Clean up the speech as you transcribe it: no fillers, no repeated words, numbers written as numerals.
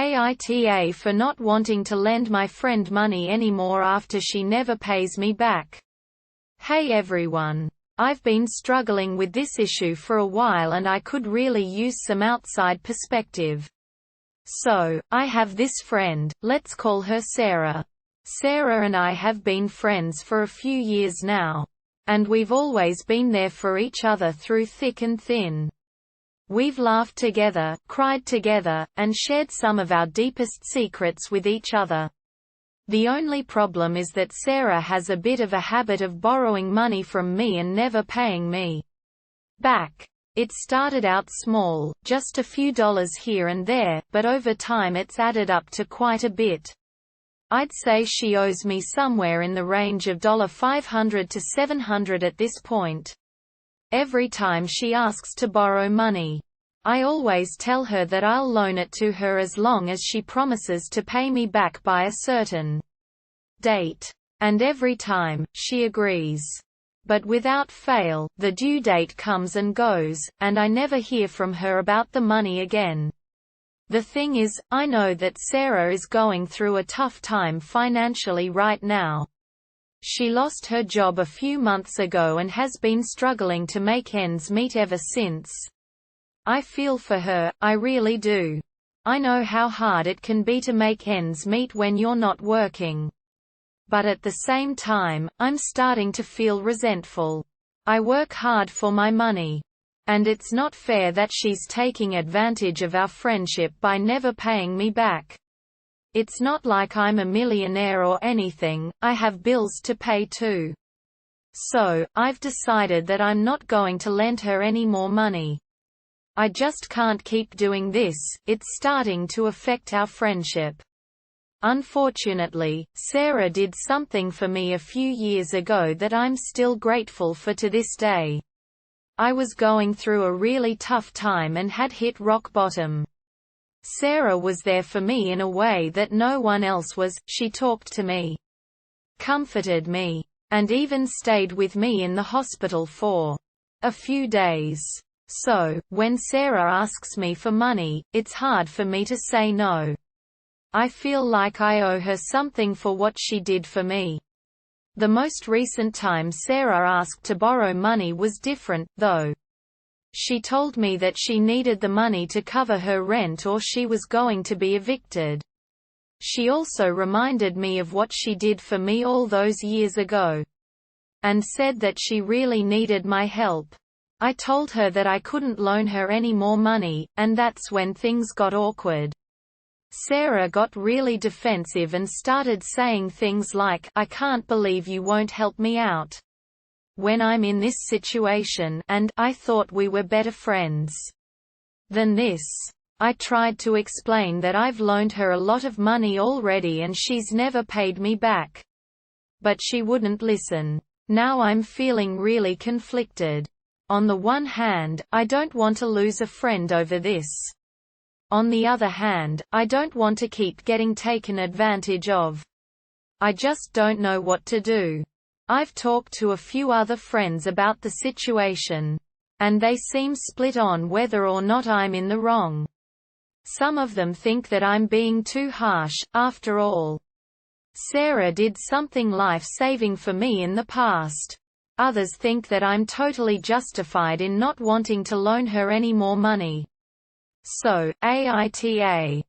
AITA for not wanting to lend my friend money anymore after she never pays me back. Hey everyone. I've been struggling with this issue for a while and I could really use some outside perspective. So, I have this friend, let's call her Sarah. Sarah and I have been friends for a few years now. And we've always been there for each other through thick and thin. We've laughed together, cried together, and shared some of our deepest secrets with each other. The only problem is that Sarah has a bit of a habit of borrowing money from me and never paying me back. It started out small, just a few dollars here and there, but over time it's added up to quite a bit. I'd say she owes me somewhere in the range of $500 to $700 at this point. Every time she asks to borrow money, I always tell her that I'll loan it to her as long as she promises to pay me back by a certain date. And every time, she agrees. But without fail, the due date comes and goes, and I never hear from her about the money again. The thing is, I know that Sarah is going through a tough time financially right now. She lost her job a few months ago and has been struggling to make ends meet ever since. I feel for her, I really do. I know how hard it can be to make ends meet when you're not working. But at the same time, I'm starting to feel resentful. I work hard for my money. And it's not fair that she's taking advantage of our friendship by never paying me back. It's not like I'm a millionaire or anything, I have bills to pay too. So, I've decided that I'm not going to lend her any more money. I just can't keep doing this, it's starting to affect our friendship. Unfortunately, Sarah did something for me a few years ago that I'm still grateful for to this day. I was going through a really tough time and had hit rock bottom. Sarah was there for me in a way that no one else was. She talked to me, comforted me, and even stayed with me in the hospital for a few days. So, when Sarah asks me for money, it's hard for me to say no. I feel like I owe her something for what she did for me. The most recent time Sarah asked to borrow money was different, though. She told me that she needed the money to cover her rent or she was going to be evicted. She also reminded me of what she did for me all those years ago. And said that she really needed my help. I told her that I couldn't loan her any more money, and that's when things got awkward. Sarah got really defensive and started saying things like, "I can't believe you won't help me out when I'm in this situation," and "I thought we were better friends than this." I tried to explain that I've loaned her a lot of money already and she's never paid me back. But she wouldn't listen. Now I'm feeling really conflicted. On the one hand, I don't want to lose a friend over this. On the other hand, I don't want to keep getting taken advantage of. I just don't know what to do. I've talked to a few other friends about the situation. And they seem split on whether or not I'm in the wrong. Some of them think that I'm being too harsh. After all, Sarah did something life-saving for me in the past. Others think that I'm totally justified in not wanting to loan her any more money. So, AITA.